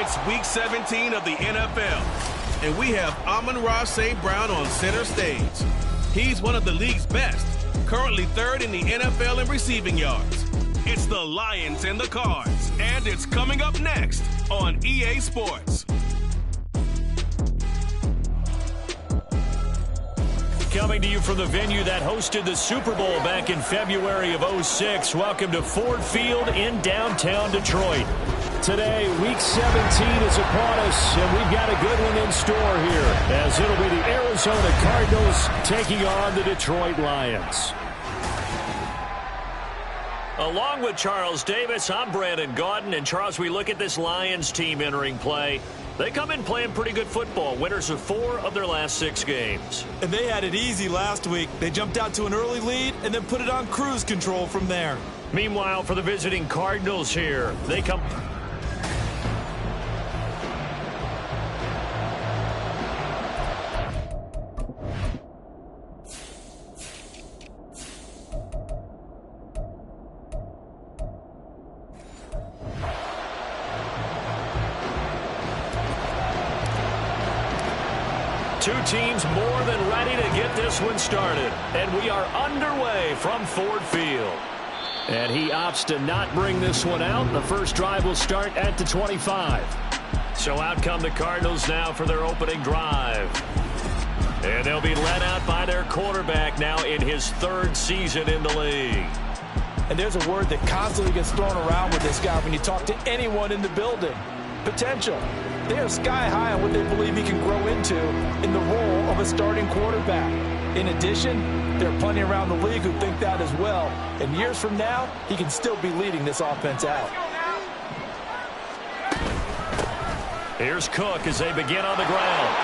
It's Week 17 of the NFL, and we have Amon-Ra St. Brown on center stage. He's one of the league's best, currently third in the NFL in receiving yards. It's the Lions and the Cards, and it's coming up next on EA Sports. Coming to you from the venue that hosted the Super Bowl back in February of '06. Welcome to Ford Field in downtown Detroit. Today, Week 17 is upon us, and we've got a good one in store here, as it'll be the Arizona Cardinals taking on the Detroit Lions. Along with Charles Davis, I'm Brandon Gaudin. And Charles, we look at this Lions team entering play. They come in playing pretty good football. Winners of 4 of their last 6 games. And they had it easy last week. They jumped out to an early lead and then put it on cruise control from there. Meanwhile, for the visiting Cardinals here, they come... Two teams more than ready to get this one started. And we are underway from Ford Field. And he opts to not bring this one out. The first drive will start at the 25. So out come the Cardinals now for their opening drive. And they'll be led out by their quarterback now in his 3rd season in the league. And there's a word that constantly gets thrown around with this guy when you talk to anyone in the building. Potential. They are sky high on what they believe he can grow into in the role of a starting quarterback. In addition, there are plenty around the league who think that as well. And years from now, he can still be leading this offense out. Here's Cook as they begin on the ground.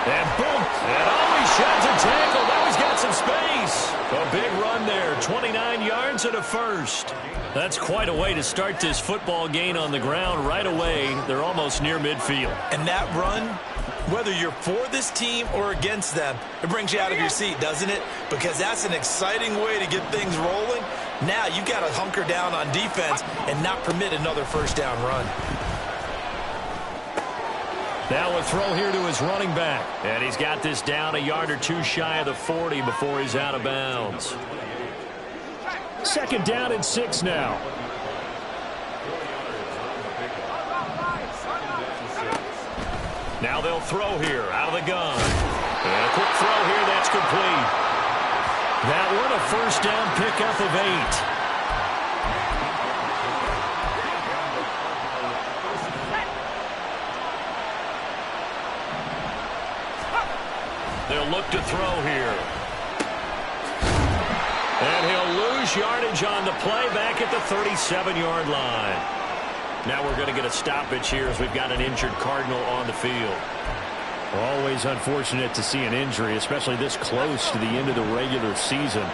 And boom! And he sheds a tackle. Now he's got some space. A big run there. 29 yards and a first. That's quite a way to start this football game on the ground right away. They're almost near midfield. And that run, whether you're for this team or against them, it brings you out of your seat, doesn't it? Because that's an exciting way to get things rolling. Now you've got to hunker down on defense and not permit another first down run. Now a throw here to his running back. And he's got this down a yard or 2 shy of the 40 before he's out of bounds. 2nd down and 6 now. Now they'll throw here out of the gun. And a quick throw here that's complete. That one a first down pickup of 8. They'll look to throw here. And he'll lose yardage on the play back at the 37-yard line. Now we're going to get a stoppage here as we've got an injured Cardinal on the field. Always unfortunate to see an injury, especially this close to the end of the regular season.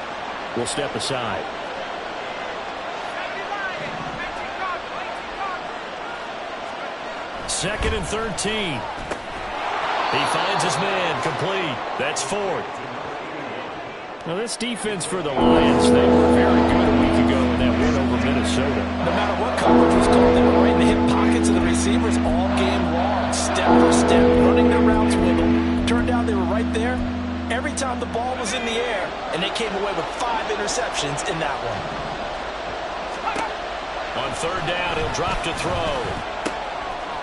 We'll step aside. Second and 13. He finds his man complete. That's 4th. Now this defense for the Lions, they were very good a week ago in that win over Minnesota. No matter what coverage was called, they were right in the hip pockets of the receivers all game long. Step for step, running their routes with them. Turned out they were right there every time the ball was in the air, and they came away with 5 interceptions in that one. On 3rd down, he'll drop to throw.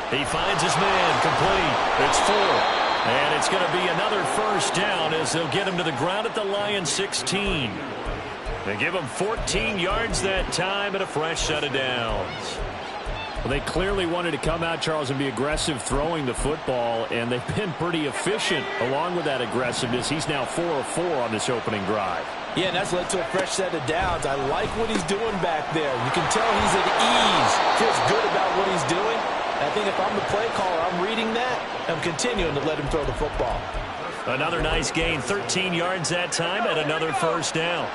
He finds his man complete. It's 4. And it's going to be another first down as they'll get him to the ground at the Lions 16. They give him 14 yards that time and a fresh set of downs. Well, they clearly wanted to come out, Charles, and be aggressive throwing the football, and they've been pretty efficient along with that aggressiveness. He's now 4 of 4 on this opening drive. Yeah, and that's led to a fresh set of downs. I like what he's doing back there. You can tell he's at ease. Feels good about what he's doing. I think if I'm the play caller, I'm reading that. I'm continuing to let him throw the football. Another nice gain, 13 yards that time, and another first down.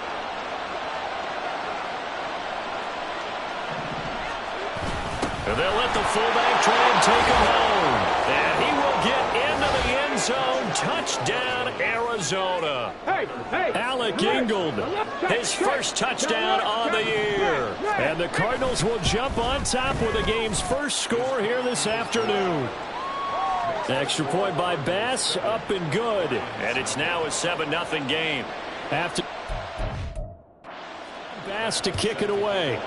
And they'll let the fullback try and take him home. And he will get into the end zone. Touchdown, Arizona. Alec Ingold, his first touchdown on the year. And the Cardinals will jump on top with the game's first score here this afternoon. Extra point by Bass, up and good. And it's now a 7-0 game. After Bass to kick it away.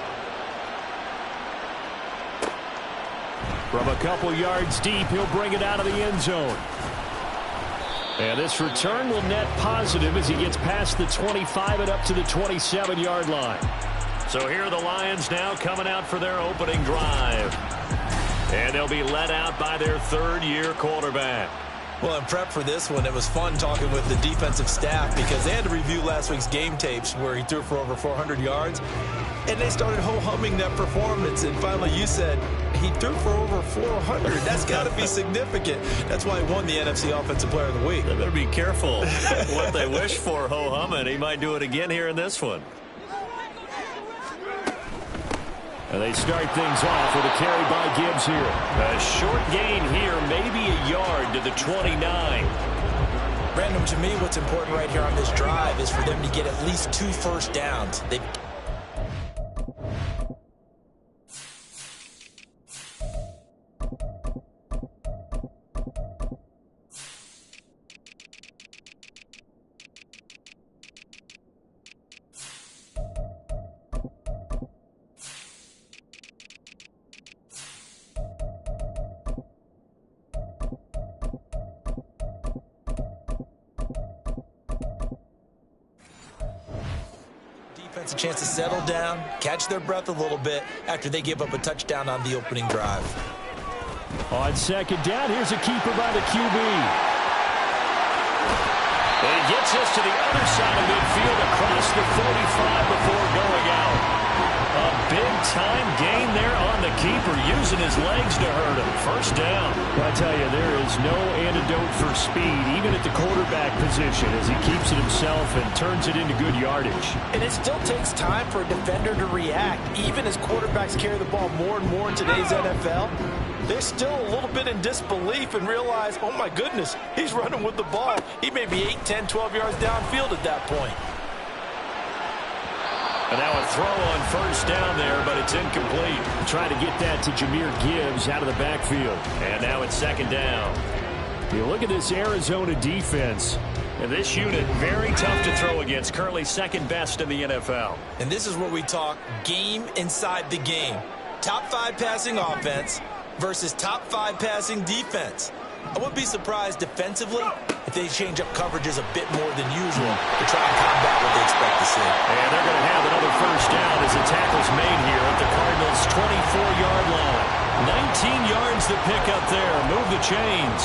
From a couple yards deep, he'll bring it out of the end zone. And this return will net positive as he gets past the 25 and up to the 27-yard line. So here are the Lions now coming out for their opening drive. And they'll be led out by their third-year quarterback. Well, in prep for this one, it was fun talking with the defensive staff because they had to review last week's game tapes where he threw for over 400 yards. And they started ho-humming that performance. And finally, you said he threw for over 400. That's got to be significant. That's why he won the NFC Offensive Player of the Week. They better be careful what they wish for ho-humming. He might do it again here in this one. And they start things off with a carry by Gibbs here. A short gain here, maybe a yard to the 29. Brandon, to me, what's important right here on this drive is for them to get at least 2 first downs. A chance to settle down, catch their breath a little bit after they give up a touchdown on the opening drive. On second down, here's a keeper by the QB. And he gets us to the other side of midfield across the 45 before going out. A big-time gain there on the keeper, using his legs to hurt him. First down. Well, I tell you, there is no antidote for speed, even at the quarterback position, as he keeps it himself and turns it into good yardage. And it still takes time for a defender to react. Even as quarterbacks carry the ball more and more in today's NFL, they're still a little bit in disbelief and realize, oh my goodness, he's running with the ball. He may be 8, 10, 12 yards downfield at that point. And now a throw on first down there, but it's incomplete. Trying to get that to Jahmyr Gibbs out of the backfield. And now it's second down. You look at this Arizona defense. And this unit, very tough to throw against. Currently second best in the NFL. And this is where we talk game inside the game. Top 5 passing offense versus top 5 passing defense. I wouldn't be surprised defensively if they change up coverages a bit more than usual to try and combat what they expect to see. And they're going to have another first down as the tackle's made here at the Cardinals' 24-yard line. 19 yards to pick up there. Move the chains.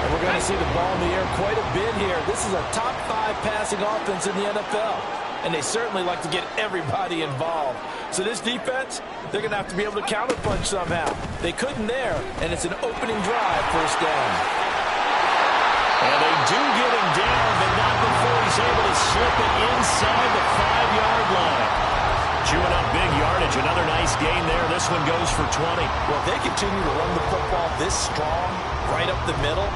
And we're going to see the ball in the air quite a bit here. This is a top 5 passing offense in the NFL. And they certainly like to get everybody involved. So this defense, they're going to have to be able to counterpunch somehow. They couldn't there, and it's an opening drive, first down. And they do get him down, but not before he's able to slip it inside the 5-yard line. Chewing up big yardage, another nice gain there. This one goes for 20. Well, if they continue to run the football this strong, right up the middle,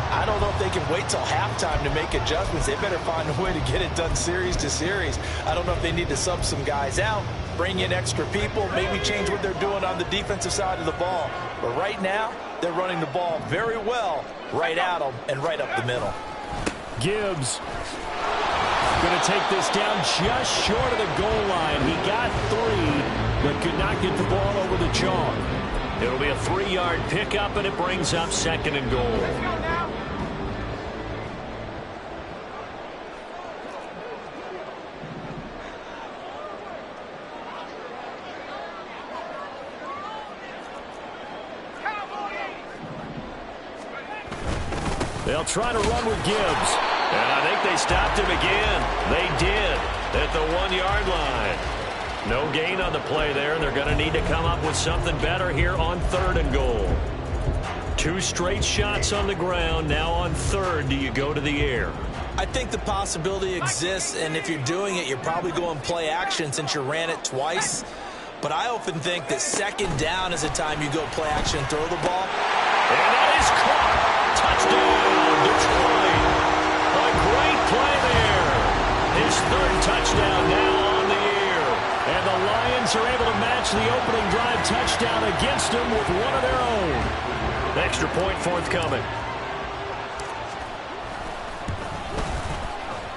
I don't know if they can wait till halftime to make adjustments. They better find a way to get it done series to series. I don't know if they need to sub some guys out, bring in extra people, maybe change what they're doing on the defensive side of the ball. But right now, they're running the ball very well right at them and right up the middle. Gibbs going to take this down just short of the goal line. He got 3, but could not get the ball over the chalk. It'll be a 3-yard pickup, and it brings up second and goal. They'll try to run with Gibbs. And I think they stopped him again. They did at the 1-yard line. No gain on the play there, and they're going to need to come up with something better here on 3rd and goal. 2 straight shots on the ground. Now on 3rd, do you go to the air? I think the possibility exists, and if you're doing it, you're probably going play action since you ran it twice. But I often think that 2nd down is the time you go play action and throw the ball. And that is caught. Touchdown, Detroit. A great play there. His third touchdown now on the year. And the Lions are able to match the opening drive touchdown against them with one of their own. Extra point forthcoming.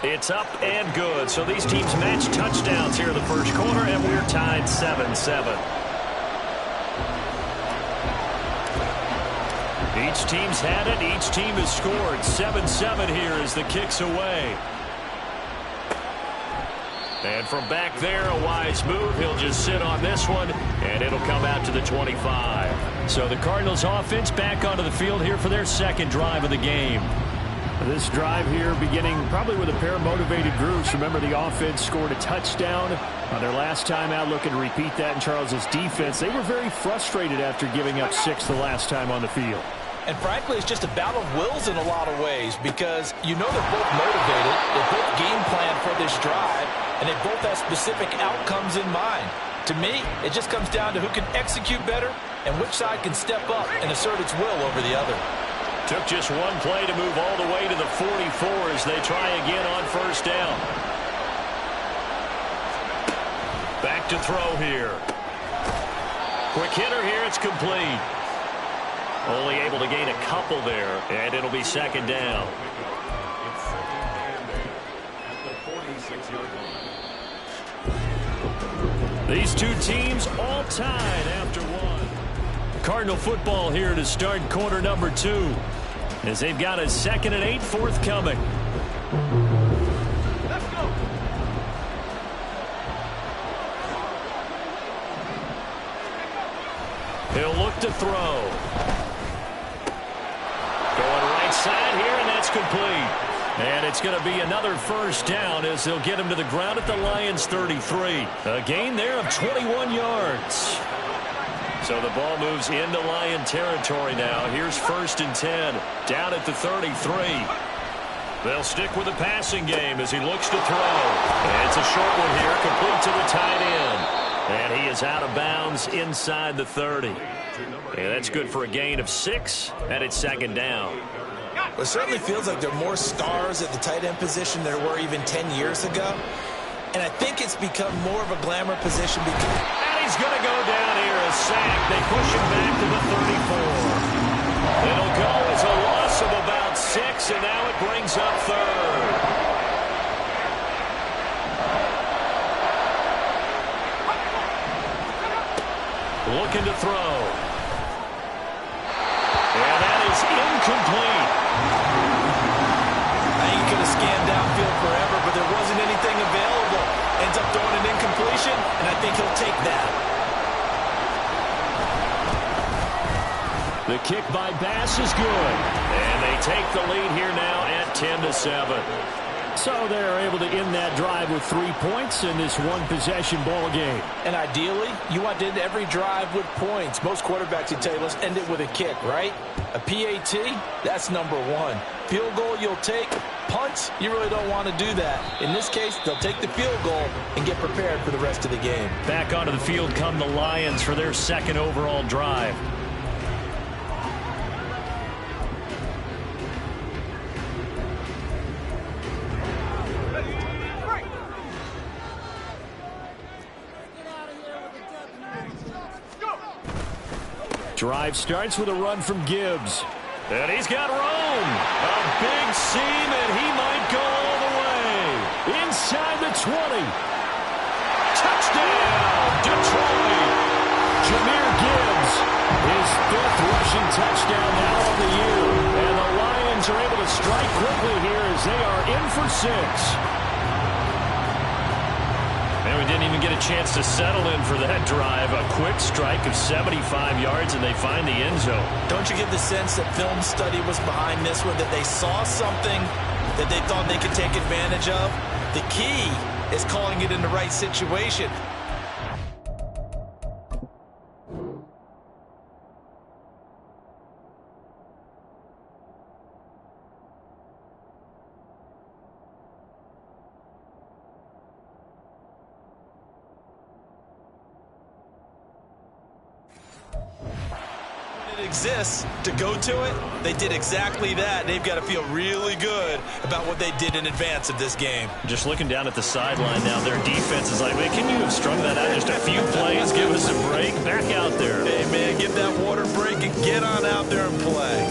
It's up and good. So these teams match touchdowns here in the first quarter, and we're tied 7-7. Each team's had it. Each team has scored. 7-7 here as the kick's away. And from back there, a wise move. He'll just sit on this one, and it'll come out to the 25. So the Cardinals offense back onto the field here for their second drive of the game. This drive here beginning probably with a pair of motivated groups. Remember, the offense scored a touchdown on their last time out. Looking to repeat that in Charles's defense. They were very frustrated after giving up 6 the last time on the field. And frankly, it's just a battle of wills in a lot of ways because you know they're both motivated. They both game plan for this drive, and they both have specific outcomes in mind. To me, it just comes down to who can execute better and which side can step up and assert its will over the other. Took just one play to move all the way to the 44 as they try again on first down. Back to throw here. Quick hitter here. It's complete. Only able to gain a couple there, and it'll be second down. These two teams all tied after one. Cardinal football here to start quarter number 2 as they've got a 2nd and 8 forthcoming. Let's go. He'll look to throw. Going right side here, and that's complete. And it's going to be another first down as they'll get him to the ground at the Lions' 33. A gain there of 21 yards. So the ball moves into Lion territory now. Here's 1st and 10, down at the 33. They'll stick with the passing game as he looks to throw. And it's a short one here, complete to the tight end. And he is out of bounds inside the 30. And that's good for a gain of 6, and it's second down. It certainly feels like there are more stars at the tight end position than there were even 10 years ago. And I think it's become more of a glamour position because... And he's going to go down here, a sack. They push him back to the 34. It'll go as a loss of about 6, and now it brings up 3rd. Looking to throw. And that is incomplete. I think he could have scanned downfield forever, but there wasn't anything available. Ends up throwing an incompletion, and I think he'll take that. The kick by Bass is good. And they take the lead here now at 10-7. So they're able to end that drive with 3 points in this one-possession ball game. And ideally, you want to end every drive with points. Most quarterbacks, you tell you, let's end it with a kick, right? A PAT, that's number 1. Field goal you'll take. Punts, you really don't want to do that. In this case, they'll take the field goal and get prepared for the rest of the game. Back onto the field come the Lions for their 2nd overall drive. Drive starts with a run from Gibbs. And he's got room. A big seam, and he might go all the way. Inside the 20. Touchdown, Detroit. Jahmyr Gibbs, his 5th rushing touchdown now of the year. And the Lions are able to strike quickly here as they are in for 6. And we didn't even get a chance to settle in for that drive. A quick strike of 75 yards, and they find the end zone. Don't you get the sense that film study was behind this one, that they saw something that they thought they could take advantage of? The key is calling it in the right situation. exists to go to it, they did exactly that. They've got to feel really good about what they did in advance of this game. Just looking down at the sideline now, their defense is like, man, can you have strung that out just a few plays? Give us a break. Back out there. Hey, man, give that water break and get on out there and play.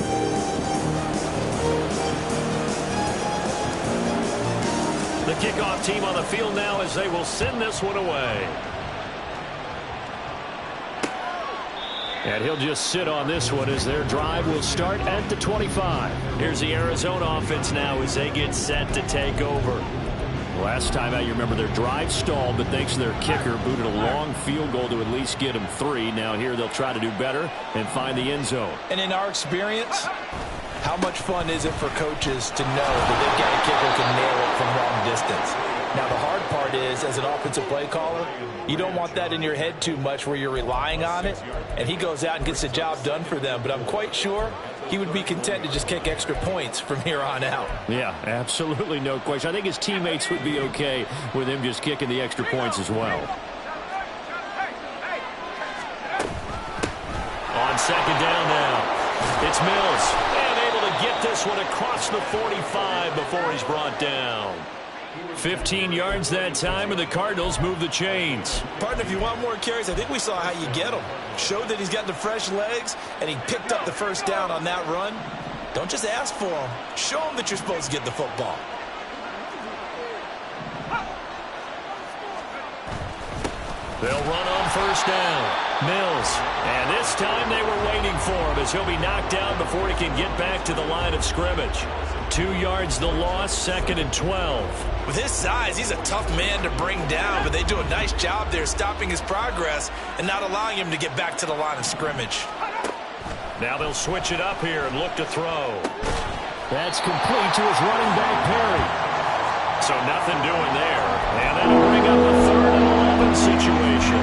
The kickoff team on the field now as they will send this one away. And he'll just sit on this one as their drive will start at the 25. Here's the Arizona offense now as they get set to take over. Last time out, you remember their drive stalled, but thanks to their kicker, booted a long field goal to at least get them 3. Now here they'll try to do better and find the end zone. And in our experience, how much fun is it for coaches to know that they've got a kicker who can nail it from long distance? Now, the hard part is, as an offensive play caller, you don't want that in your head too much where you're relying on it, and he goes out and gets the job done for them. But I'm quite sure he would be content to just kick extra points from here on out. Yeah, absolutely no question. I think his teammates would be okay with him just kicking the extra points as well. On second down now, it's Mills. And able to get this one across the 45 before he's brought down. 15 yards that time, and the Cardinals move the chains. Partner, if you want more carries, I think we saw how you get them. Showed that he's got the fresh legs, and he picked up the first down on that run. Don't just ask for them. Show them that you're supposed to get the football. They'll run on first down. Mills. And this time they were waiting for him as he'll be knocked down before he can get back to the line of scrimmage. 2 yards the loss, 2nd and 12. With his size, he's a tough man to bring down, but they do a nice job there stopping his progress and not allowing him to get back to the line of scrimmage. Now they'll switch it up here and look to throw. That's complete to his running back, Perry. So nothing doing there. And that'll bring up a 3rd and 11 situation.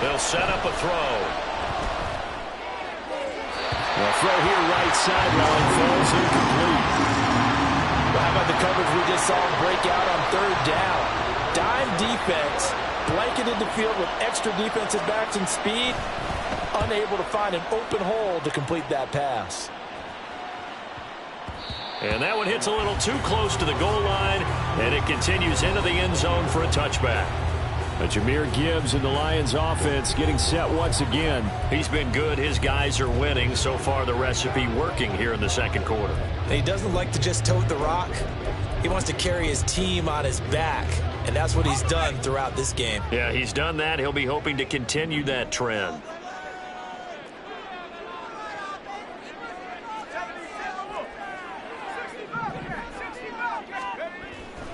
They'll set up a throw. The throw here right sideline falls incomplete. Well, how about the coverage we just saw break out on 3rd down? Dime defense, blanketed the field with extra defensive backs and speed, unable to find an open hole to complete that pass. And that one hits a little too close to the goal line, and it continues into the end zone for a touchback. But Jahmyr Gibbs and the Lions offense getting set once again. He's been good. His guys are winning. So far, the recipe working here in the 2nd quarter. He doesn't like to just tote the rock. He wants to carry his team on his back, and that's what he's done throughout this game. Yeah, he's done that. He'll be hoping to continue that trend.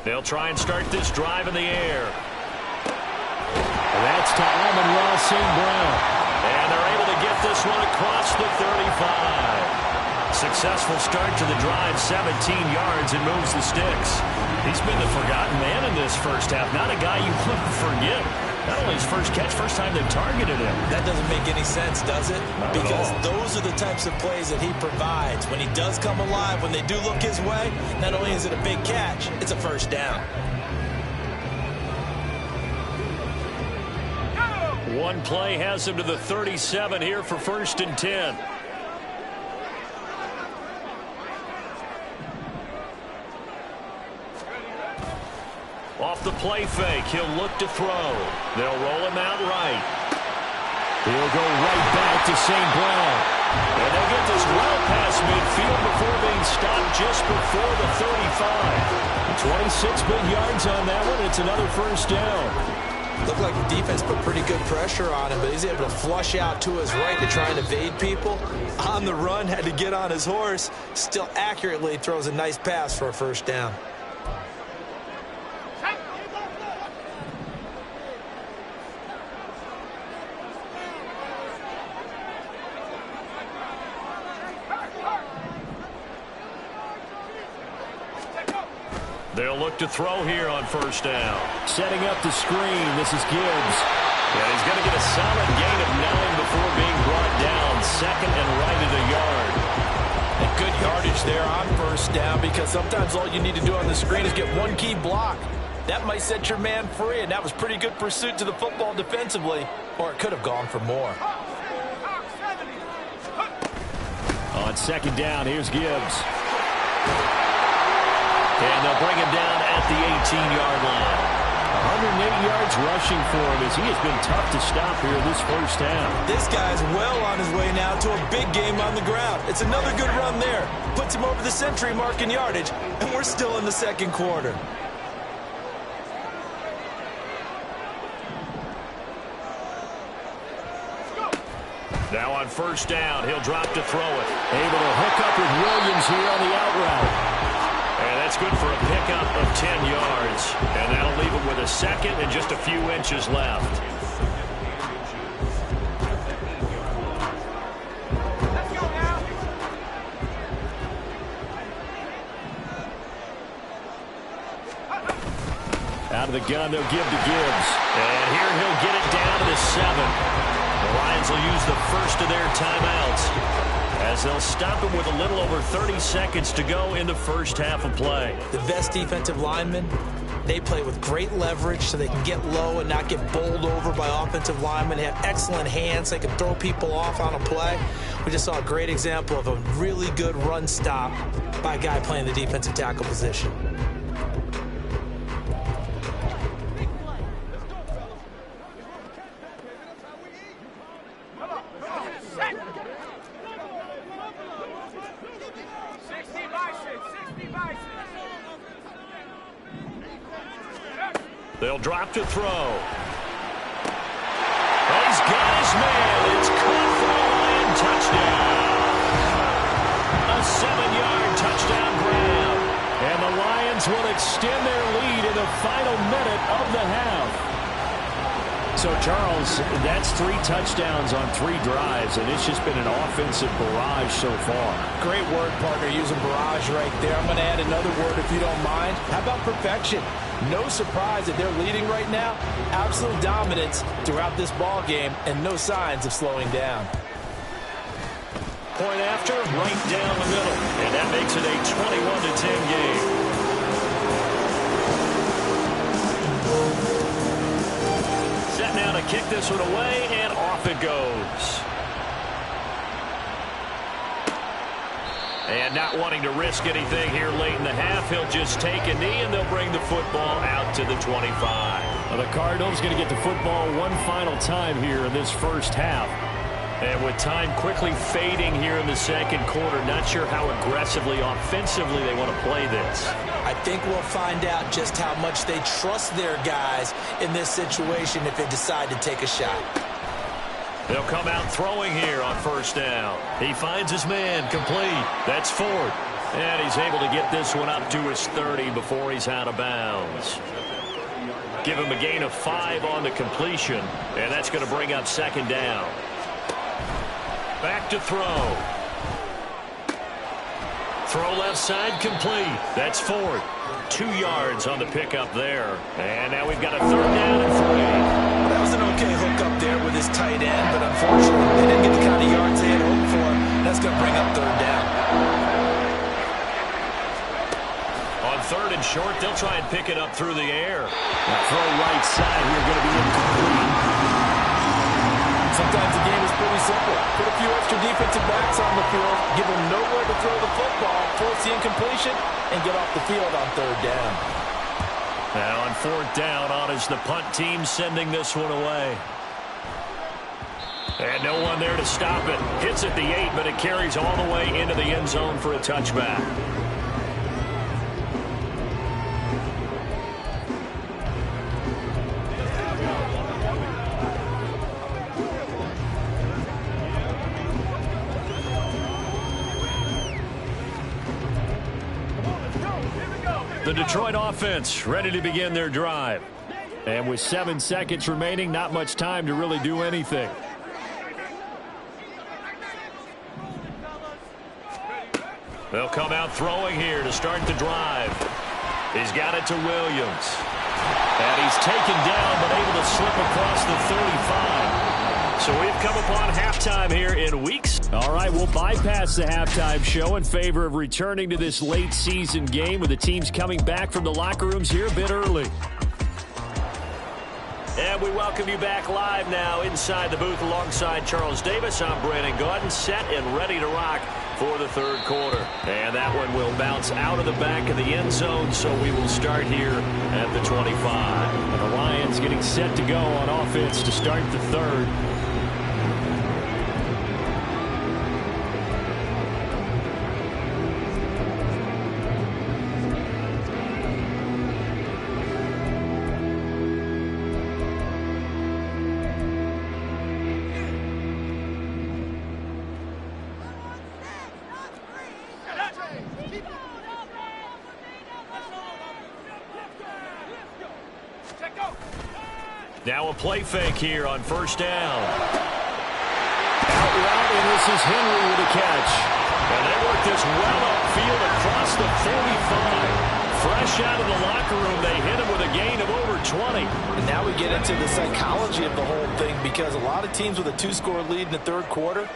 They'll try and start this drive in the air. That's to Amon-Ra St. Brown. And they're able to get this one across the 35. Successful start to the drive, 17 yards, and moves the sticks. He's been the forgotten man in this first half. Not a guy you want to forget. Not only his first catch, first time they've targeted him. That doesn't make any sense, does it? Not because at all. Those are the types of plays that he provides. When he does come alive, when they do look his way, not only is it a big catch, it's a first down. One play has him to the 37 here for 1st and 10. Off the play fake, he'll look to throw. They'll roll him out right. He'll go right back to St. Brown. And they'll get this well past midfield before being stopped just before the 35. 26 big yards on that one. It's another first down. Looked like the defense put pretty good pressure on him, but he's able to flush out to his right to try and evade people. On the run, had to get on his horse. Still accurately throws a nice pass for a first down. They'll look to throw here on first down. Setting up the screen. This is Gibbs. Yeah, he's going to get a solid gain of 9 before being brought down. 2nd and right at a yard. A yardage there on first down, because sometimes all you need to do on the screen is get one key block. That might set your man free, and that was pretty good pursuit to the football defensively, or it could have gone for more. On second down, here's Gibbs. And they'll bring him down at the 18-yard line. 108 yards rushing for him as he has been tough to stop here this first half. This guy's well on his way now to a big game on the ground. It's another good run there. Puts him over the century mark in yardage, and we're still in the second quarter. Now on first down, he'll drop to throw it. Able to hook up with Williams here on the out route. And that's good for a pickup of 10 yards. And that'll leave him with a second and just a few inches left. Out of the gun, they'll give to Gibbs. And here he'll get it down to the 7. The Lions will use the first of their timeouts as they'll stop him with a little over 30 seconds to go in the first half of play. The best defensive linemen, they play with great leverage so they can get low and not get bowled over by offensive linemen. They have excellent hands. They can throw people off on a play. We just saw a great example of a really good run stop by a guy playing the defensive tackle position. They'll drop to throw. He's got his man. It's caught for a Lion touchdown. A 7-yard touchdown grab. And the Lions will extend their lead in the final minute of the half. So, Charles, that's 3 touchdowns on 3 drives, and it's just been an offensive barrage so far. Great word, partner, using barrage right there. I'm going to add another word if you don't mind. How about perfection? No surprise that they're leading right now. Absolute dominance throughout this ball game, and no signs of slowing down. Point after, right down the middle, and that makes it a 21-10 game. Set now to kick this one away, and off it goes. And not wanting to risk anything here late in the half, he'll just take a knee, and they'll bring the football out to the 25. Well, the Cardinals going to get the football one final time here in this first half. And with time quickly fading here in the second quarter, not sure how aggressively, offensively they want to play this. I think we'll find out just how much they trust their guys in this situation if they decide to take a shot. They'll come out throwing here on first down. He finds his man complete. That's Ford. And he's able to get this one up to his 30 before he's out of bounds. Give him a gain of 5 on the completion. And that's going to bring up second down. Back to throw. Throw left side complete. That's Ford. 2 yards on the pickup there. And now we've got a third down and 3. That was an okay hook up there with his tight end, but unfortunately they didn't get the kind of yards they had hoped for. That's going to bring up third down. On third and short, they'll try and pick it up through the air. Now throw right side here, going to be incomplete. Sometimes the game is pretty simple. Put a few extra defensive backs on the field, give them nowhere to throw the football, force the incompletion, and get off the field on third down. Now on fourth down, on is the punt team sending this one away. And no one there to stop it. Hits at the 8, but it carries all the way into the end zone for a touchback. The Detroit offense ready to begin their drive. And with 7 seconds remaining, not much time to really do anything. They'll come out throwing here to start the drive. He's got it to Williams. And he's taken down but able to slip across the 35. So we've come upon halftime here in weeks. All right, we'll bypass the halftime show in favor of returning to this late season game with the teams coming back from the locker rooms here a bit early. And we welcome you back live now inside the booth alongside Charles Davis. I'm Brandon Gaudin, set and ready to rock for the third quarter. And that one will bounce out of the back of the end zone, so we will start here at the 25. And the Lions getting set to go on offense to start the third. Now a play fake here on first down. Out route, and this is Henry with a catch. And they work this well upfield across the 45. Fresh out of the locker room, they hit him with a gain of over 20. And now we get into the psychology of the whole thing, because a lot of teams with a 2-score lead in the third quarter,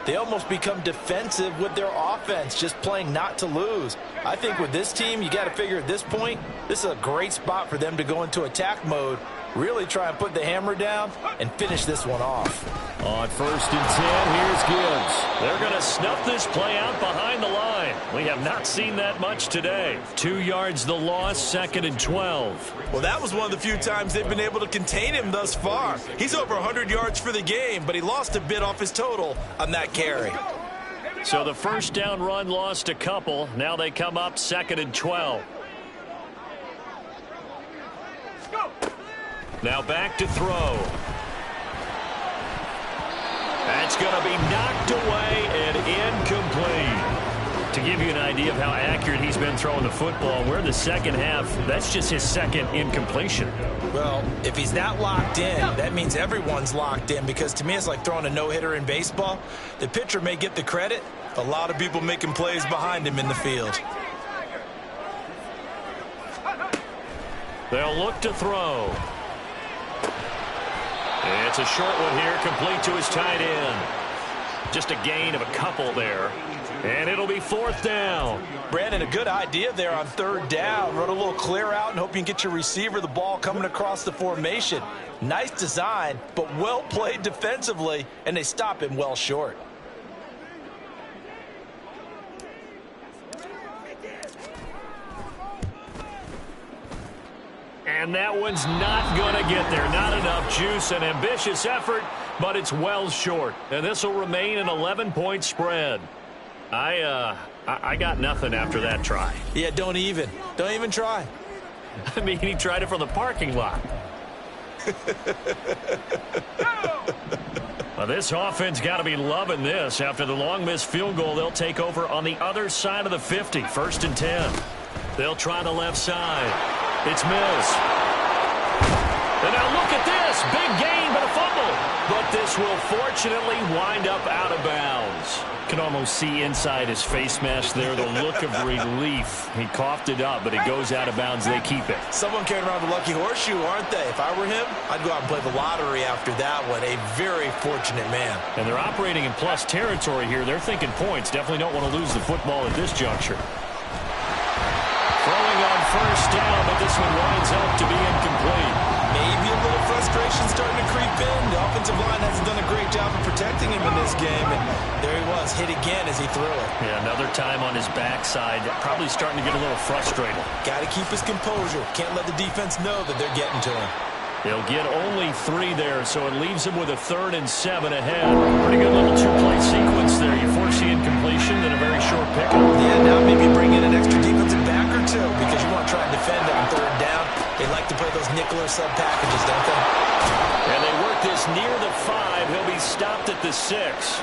they almost become defensive with their offense, just playing not to lose. I think with this team, you got to figure at this point, this is a great spot for them to go into attack mode, really try and put the hammer down and finish this one off. On first and 10, here's Gibbs. They're going to snuff this play out behind the line. We have not seen that much today. 2 yards the loss, second and 12. Well, that was one of the few times they've been able to contain him thus far. He's over 100 yards for the game, but he lost a bit off his total on that carry. So the first down run lost a couple. Now they come up second and 12. Now back to throw. That's going to be knocked away and incomplete. To give you an idea of how accurate he's been throwing the football, we're in the second half. That's just his second incompletion. Well, if he's not locked in, that means everyone's locked in, because to me it's like throwing a no-hitter in baseball. The pitcher may get the credit. A lot of people making plays behind him in the field. They'll look to throw. It's a short one here, complete to his tight end. Just a gain of a couple there. And it'll be fourth down. Brandon, a good idea there on third down. Run a little clear out and hope you can get your receiver the ball coming across the formation. Nice design, but well played defensively, and they stop him well short. And that one's not going to get there. Not enough juice. An ambitious effort, but it's well short. And this will remain an 11-point spread. I got nothing after that try. Yeah, don't even try. I mean, he tried it from the parking lot. Well, this offense got to be loving this. After the long missed field goal, they'll take over on the other side of the 50. First and 10. They'll try the left side. It's Mills. And now look at this. Big gain, but a fumble. But this will fortunately wind up out of bounds. Can almost see inside his face mask there the look of relief. He coughed it up, but it goes out of bounds. They keep it. Someone carrying around the lucky horseshoe, aren't they? If I were him, I'd go out and play the lottery after that one. A very fortunate man. And they're operating in plus territory here. They're thinking points. Definitely don't want to lose the football at this juncture. Throwing on first down, but this one winds up to be incomplete. Maybe a little frustration starting to creep in. The offensive line hasn't done a great job of protecting him in this game. And there he was, hit again as he threw it. Yeah, another time on his backside. Probably starting to get a little frustrated. Got to keep his composure. Can't let the defense know that they're getting to him. They'll get only 3 there, so it leaves him with a 3rd and 7 ahead. Pretty good little 2-play sequence there. You force the incompletion, then a very short pickup. Yeah, now maybe bring in an extra defensive back or two, because you want to try and defend on third down. They like to play those nickel or sub packages, don't they? And they work this near the 5. He'll be stopped at the 6.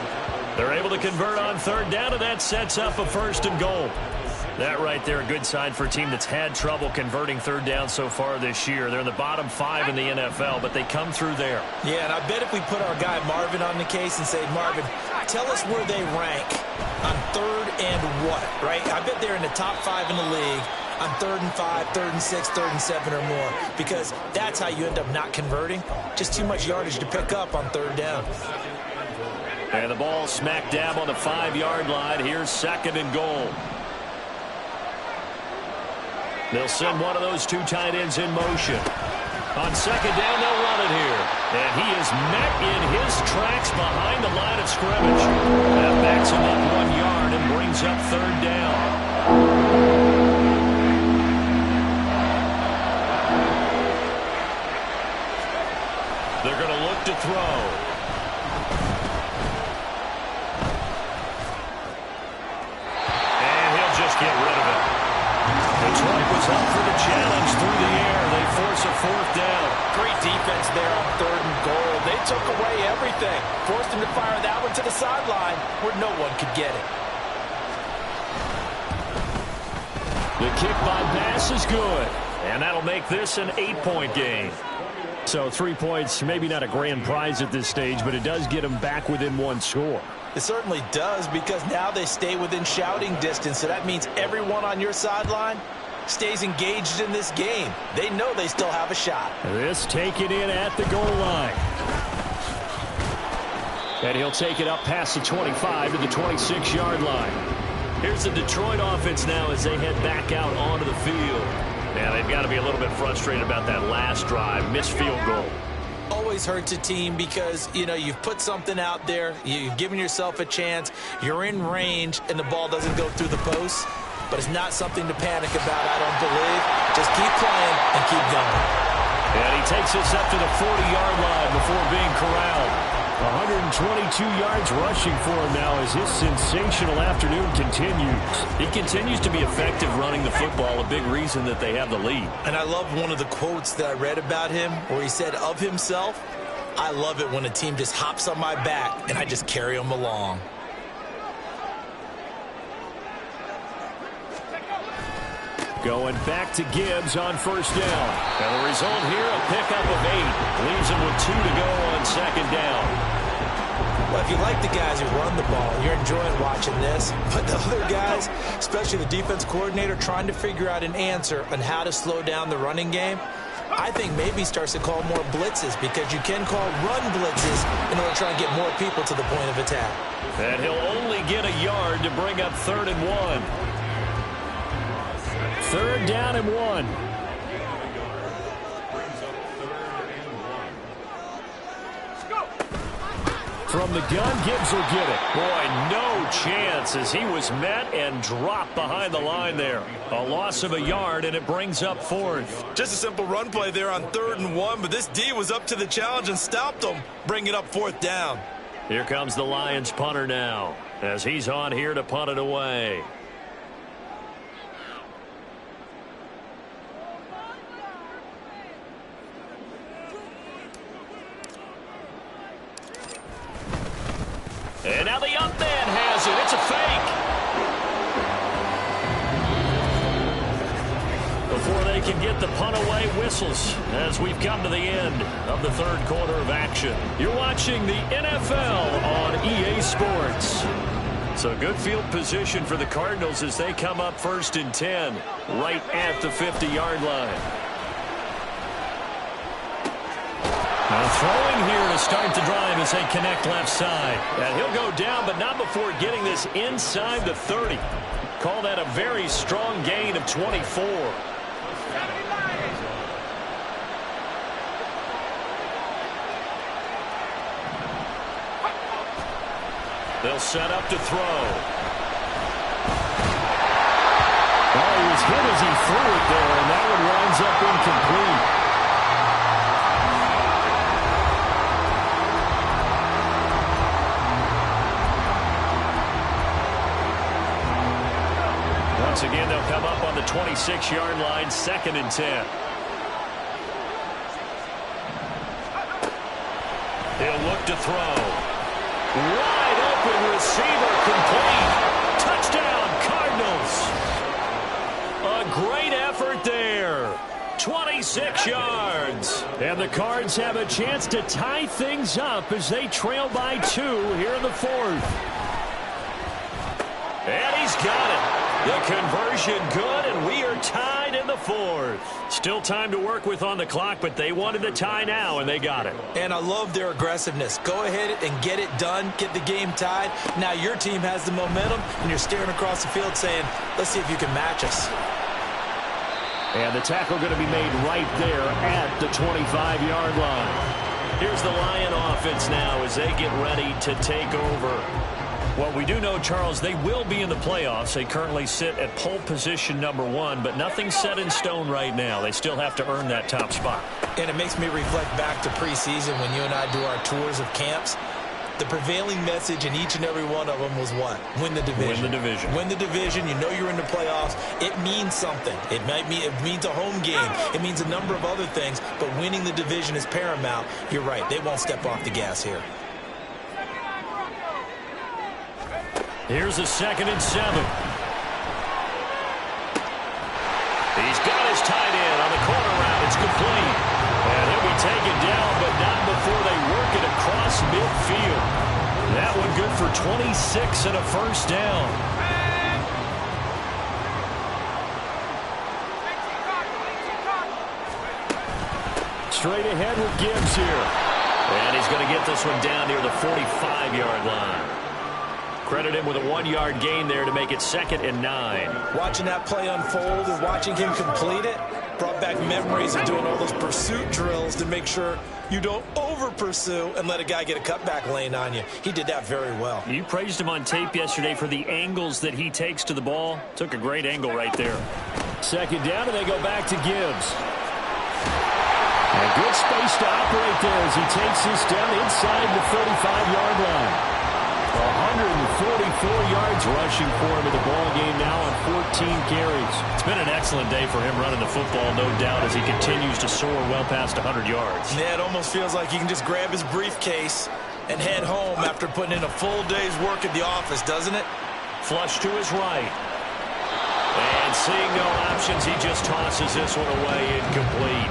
They're able to convert on third down, and that sets up a 1st and goal. That right there, a good sign for a team that's had trouble converting third down so far this year. They're in the bottom 5 in the NFL, but they come through there. Yeah, and I bet if we put our guy Marvin on the case and say, Marvin, tell us where they rank on third and what, right? I bet they're in the top 5 in the league on 3rd and 5, 3rd and 6, 3rd and 7 or more, because that's how you end up not converting. Just too much yardage to pick up on 3rd down. And the ball smack dab on the 5-yard line. Here's 2nd and goal. They'll send one of those 2 tight ends in motion. On 2nd down, they'll run it here. And he is met in his tracks behind the line of scrimmage. That backs him up 1 yard and brings up 3rd down. They're going to look to throw. And he'll just get rid of it. Detroit was up for the challenge through the air. They force a 4th down. Great defense there on 3rd and goal. They took away everything. Forced him to fire that one to the sideline where no one could get it. The kick by Bass is good. And that'll make this an 8-point game. So 3 points, maybe not a grand prize at this stage, but it does get them back within 1 score. It certainly does, because now they stay within shouting distance, so that means everyone on your sideline stays engaged in this game. They know they still have a shot. This taken in at the goal line. And he'll take it up past the 25 to the 26-yard line. Here's the Detroit offense now as they head back out onto the field. Yeah, they've got to be a little bit frustrated about that last drive, missed field goal. Always hurts a team because, you know, you've put something out there, you've given yourself a chance, you're in range, and the ball doesn't go through the post. But it's not something to panic about, I don't believe. Just keep playing and keep going. And he takes this up to the 40-yard line before being corralled. 122 yards rushing for him now as his sensational afternoon continues. He continues to be effective running the football, a big reason that they have the lead. And I love one of the quotes that I read about him where he said of himself, "I love it when a team just hops on my back and I just carry them along." Going back to Gibbs on 1st down. And the result here, a pickup of 8. Leaves him with 2 to go on 2nd down. Well, if you like the guys who run the ball, you're enjoying watching this. But the other guys, especially the defense coordinator, trying to figure out an answer on how to slow down the running game, I think maybe he starts to call more blitzes, because you can call run blitzes in order to try and get more people to the point of attack. And he'll only get a yard to bring up 3rd and 1. 3rd down and 1. From the gun, Gibbs will get it. Boy, no chance as he was met and dropped behind the line there. A loss of a yard, and it brings up 4th. Just a simple run play there on 3rd and 1, but this D was up to the challenge and stopped him, bringing up 4th down. Here comes the Lions punter now as he's on here to punt it away. And now the up man has it. It's a fake. Before they can get the punt away, whistles as we've come to the end of the 3rd quarter of action. You're watching the NFL on EA Sports. So good field position for the Cardinals as they come up 1st and 10 right at the 50-yard line. Now throwing here to start the drive as they connect left side. And he'll go down, but not before getting this inside the 30. Call that a very strong gain of 24. They'll set up to throw. Oh, he was hit as he threw it there, and that one winds up incomplete. Once again, they'll come up on the 26-yard line, 2nd and 10. He'll look to throw. Wide open receiver, complete. Touchdown, Cardinals. A great effort there. 26 yards. And the Cards have a chance to tie things up as they trail by 2 here in the 4th. And he's got it. The conversion good, and we are tied the fourth. Still time to work with on the clock, but they wanted the tie now, and they got it. And I love their aggressiveness. Go ahead and get it done. Get the game tied. Now your team has the momentum, and you're staring across the field saying, let's see if you can match us. And the tackle going to be made right there at the 25-yard line. Here's the Lion offense now as they get ready to take over. Well, we do know, Charles, they will be in the playoffs. They currently sit at pole position #1, but nothing's set in stone right now. They still have to earn that top spot. And it makes me reflect back to preseason when you and I do our tours of camps. The prevailing message in each and every one of them was what? Win the division. Win the division. Win the division. You know you're in the playoffs. It means something. It means a home game. It means a number of other things, but winning the division is paramount. You're right. They won't step off the gas here. Here's a 2nd and 7. He's got his tight end on the corner route. It's complete. And he'll be taken down, but not before they work it across midfield. That one good for 26 and a first down. Straight ahead with Gibbs here. And he's going to get this one down near the 45-yard line. Credit him with a 1-yard gain there to make it 2nd and 9. Watching that play unfold and watching him complete it brought back memories of doing all those pursuit drills to make sure you don't over-pursue and let a guy get a cutback lane on you. He did that very well. You praised him on tape yesterday for the angles that he takes to the ball. Took a great angle right there. 2nd down, and they go back to Gibbs. And good space to operate there as he takes this down inside the 35-yard line. 144 yards rushing for him in the ball game now on 14 carries. It's been an excellent day for him running the football, no doubt, as he continues to soar well past 100 yards. Yeah, it almost feels like he can just grab his briefcase and head home after putting in a full day's work at the office, doesn't it? Flush to his right. And seeing no options, he just tosses this one away incomplete.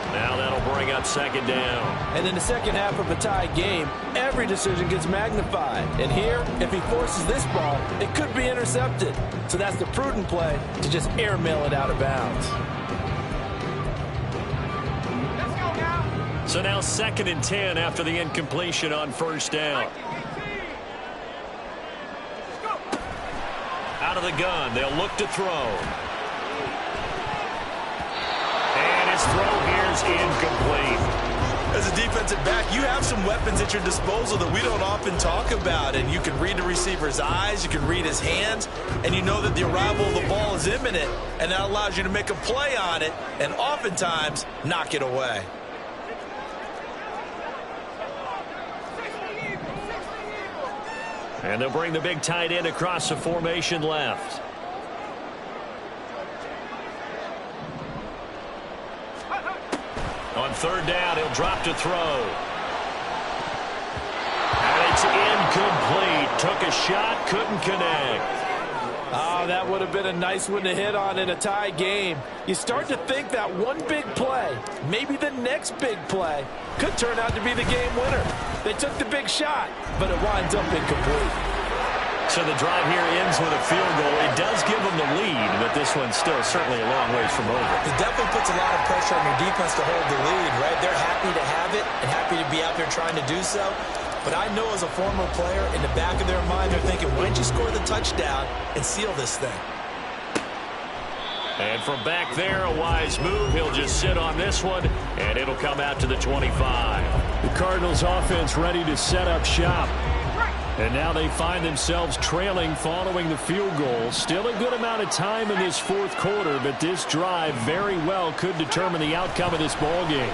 Now that'll bring up 2nd down. And in the second half of a tied game, every decision gets magnified. And here, if he forces this ball, it could be intercepted. So that's the prudent play to just airmail it out of bounds. So now 2nd and 10 after the incompletion on 1st down. Out of the gun, they'll look to throw. And his throw here's incomplete. As a defensive back, you have some weapons at your disposal that we don't often talk about. And you can read the receiver's eyes, you can read his hands, and you know that the arrival of the ball is imminent, and that allows you to make a play on it and oftentimes knock it away. And they'll bring the big tight end across the formation left. On 3rd down, he'll drop to throw. And it's incomplete. Took a shot, couldn't connect. Oh, that would have been a nice one to hit on in a tie game. You start to think that one big play, maybe the next big play, could turn out to be the game winner. They took the big shot, but it winds up incomplete. So the drive here ends with a field goal. It does give them the lead, but this one's still certainly a long ways from over. It definitely puts a lot of pressure on your defense to hold the lead, right? They're happy to have it and happy to be out there trying to do so. But I know as a former player, in the back of their mind, they're thinking, why don't you score the touchdown and seal this thing? And from back there, a wise move. He'll just sit on this one, and it'll come out to the 25. The Cardinals offense ready to set up shop. And now they find themselves trailing following the field goal. Still a good amount of time in this 4th quarter, but this drive very well could determine the outcome of this ball game.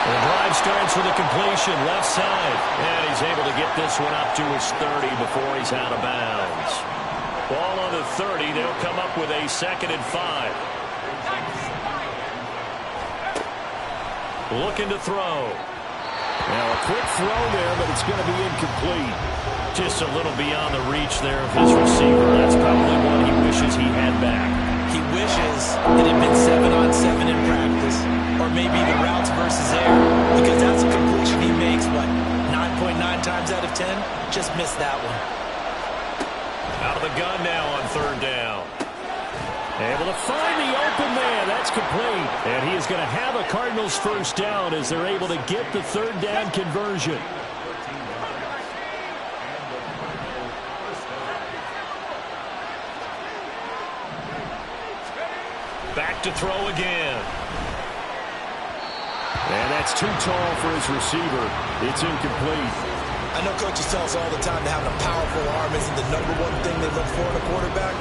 The drive starts with a completion left side, and he's able to get this one up to his 30 before he's out of bounds. Ball on the 30. They'll come up with a 2nd and 5. Looking to throw. Now a quick throw there, but it's going to be incomplete. Just a little beyond the reach there of his receiver. That's probably one he wishes he had back. He wishes it had been 7-on-7 in practice, or maybe the routes versus air, because that's a completion he makes, what, 9.9 times out of 10? Just missed that one. Out of the gun now on 3rd down. Able to find the open man. That's complete. And he is going to have a Cardinals first down as they're able to get the third down conversion. Back to throw again. And that's too tall for his receiver. It's incomplete. I know coaches tell us all the time that having a powerful arm isn't the #1 thing they look for in a quarterback.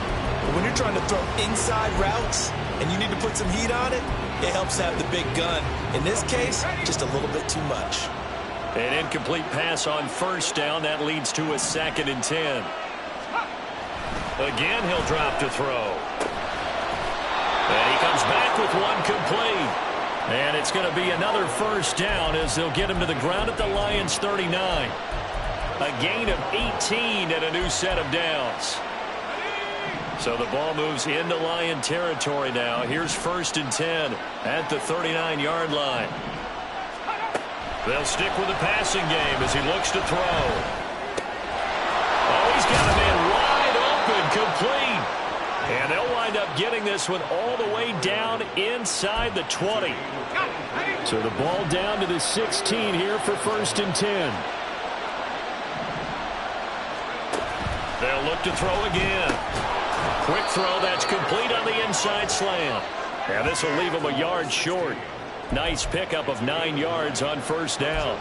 But when you're trying to throw inside routes and you need to put some heat on it, it helps to have the big gun. In this case, just a little bit too much. An incomplete pass on first down. That leads to a 2nd and 10. Again, he'll drop to throw. And he comes back with one complete. And it's going to be another first down as they'll get him to the ground at the Lions' 39. A gain of 18 and a new set of downs. So the ball moves into Lion territory now. Here's 1st and 10 at the 39-yard line. They'll stick with the passing game as he looks to throw. Oh, he's got a man wide open, complete. And they'll wind up getting this one all the way down inside the 20. So the ball down to the 16 here for 1st and 10. They'll look to throw again. Quick throw that's complete on the inside slant. And this will leave him a yard short. Nice pickup of 9 yards on first down.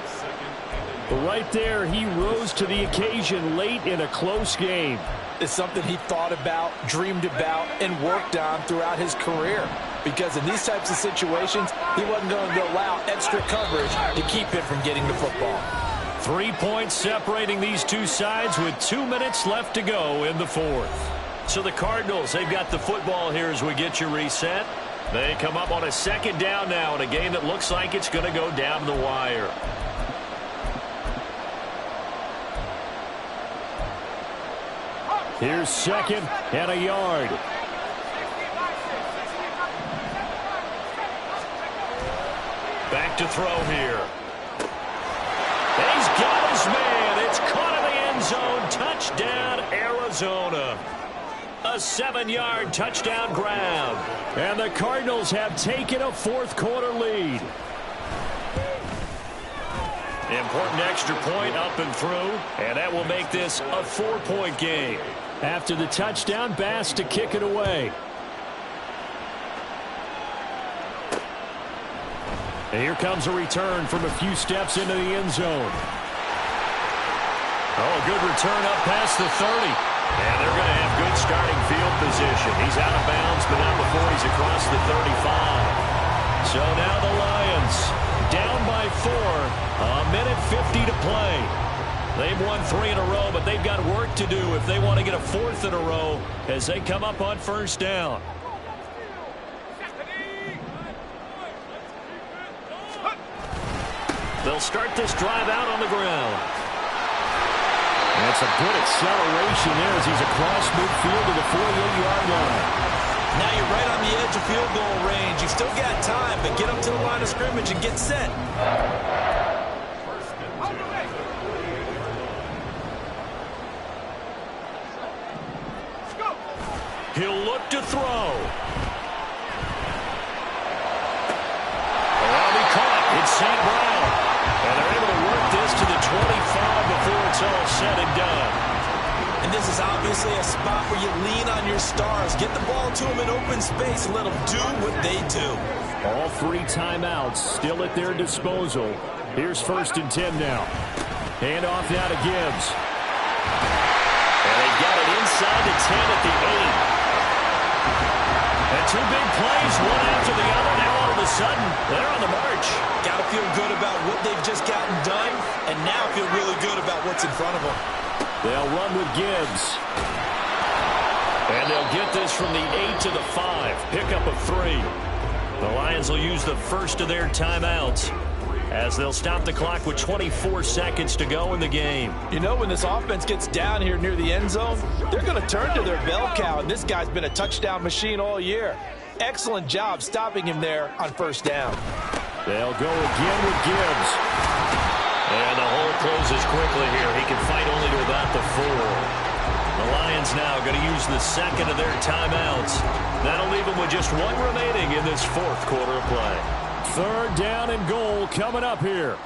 But right there, he rose to the occasion late in a close game. It's something he thought about, dreamed about, and worked on throughout his career. Because in these types of situations, he wasn't going to allow extra coverage to keep him from getting the football. 3 points separating these two sides with 2 minutes left to go in the fourth. So the Cardinals, they've got the football here as we get you reset. They come up on a 2nd down now in a game that looks like it's going to go down the wire. Here's 2nd and a yard. Back to throw here. And he's got his man. It's caught in the end zone. Touchdown, Arizona. A 7-yard touchdown grab. And the Cardinals have taken a fourth-quarter lead. Important extra point up and through, and that will make this a 4-point game. After the touchdown, Bass to kick it away. And here comes a return from a few steps into the end zone. Oh, a good return up past the 30. And they're going to have good starting field position. He's out of bounds, but not before he's across the 35. So now the Lions down by 4. A minute 50 to play. They've won 3 in a row, but they've got work to do if they want to get a 4th in a row as they come up on first down. They'll start this drive out on the ground. That's a good acceleration there as he's across midfield to the 48-yard line. Now you're right on the edge of field goal range. You've still got time, but get up to the line of scrimmage and get set. He'll look to throw. Well, he caught. It's St. Brown. And they're able to work this to the 25 before it's all said and done. And this is obviously a spot where you lean on your stars. Get the ball to them in open space and let them do what they do. All 3 timeouts still at their disposal. Here's 1st and 10 now. Hand off now to Gibbs. And they've got it inside the 10 at the 8. And 2 big plays, one after the other. Now all of a sudden, they're on the march. Got to feel good about what they've just gotten done, and now feel really good about what's in front of them. They'll run with Gibbs. And they'll get this from the 8 to the 5. Pickup of 3. The Lions will use the first of their timeouts as they'll stop the clock with 24 seconds to go in the game. You know, when this offense gets down here near the end zone, they're going to turn to their bell cow, and this guy's been a touchdown machine all year. Excellent job stopping him there on first down. They'll go again with Gibbs. And the hole closes quickly here. He can fight only to about the 4. The The Lions now going to use the second of their timeouts. That'll leave them with just one remaining in this fourth quarter of play. Third down and goal coming up here.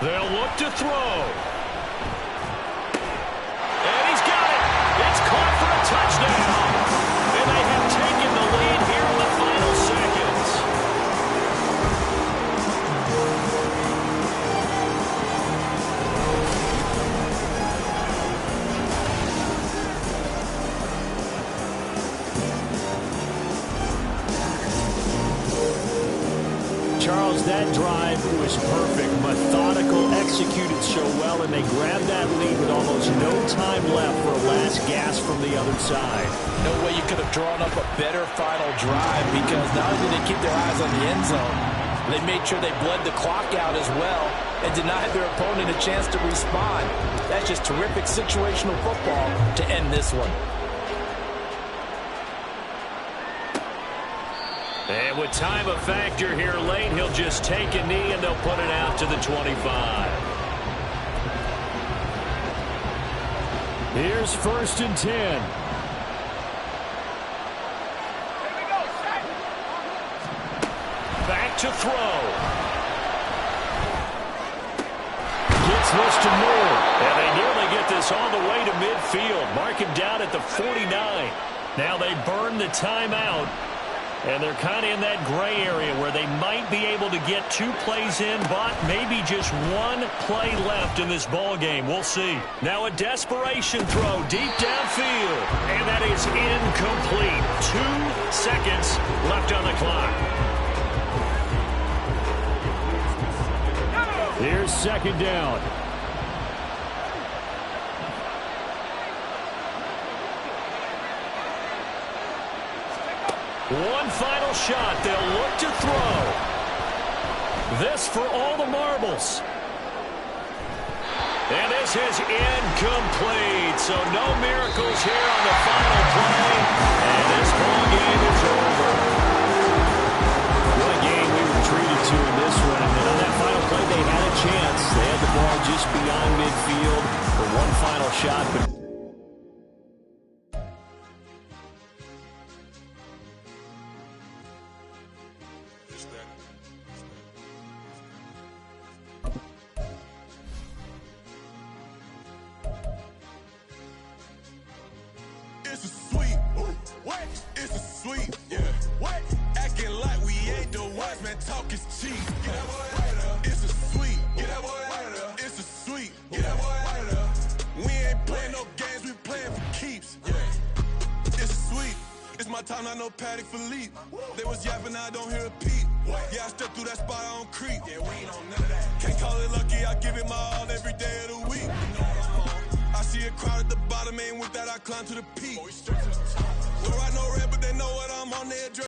They'll look to throw. And he's got it. It's caught for a touchdown. And they have taken the lead here in the final seconds. Charles, that drive was perfect. Methodical, executed so well, and they grabbed that lead with almost no time left for a last gasp from the other side. No way you could have drawn up a better final drive, because not only did they keep their eyes on the end zone, they made sure they bled the clock out as well and denied their opponent a chance to respond. That's just terrific situational football to end this one. And with time a factor here late, he'll just take a knee and they'll put it out to the 25. Here's 1st and 10. Back to throw. Gets this to Moore. And they nearly get this all the way to midfield. Mark him down at the 49. Now they burn the timeout. And they're kind of in that gray area where they might be able to get 2 plays in, but maybe just 1 play left in this ball game. We'll see. Now a desperation throw deep downfield. And that is incomplete. 2 seconds left on the clock. Here's 2nd down. One final shot. They'll look to throw. This for all the marbles. And this is incomplete. So no miracles here on the final play. And this ball game is over. What a game we were treated to in this one. And on that final play, they had a chance. They had the ball just beyond midfield for one final shot, but it's a sweet. What? It's a sweet. Yeah. What? Acting like we ain't the ones, man. Talk is cheap. Get that boy out of there. It's a sweet. Get that boy out of there. It's a sweet. Get that boy out of there. We ain't playing no games. We playing for keeps. Yeah. It's sweet. It's my time, not no Paddock Philippe. They was yapping, I don't hear a peep. Yeah, I step through that spot, I don't creep. Yeah, we ain't on none of that. Can't call it lucky, I give it my all every day of the week. I see a crowd at the bottom, ain't with that, I climb to the peak. Though I know red, but they know what I'm on their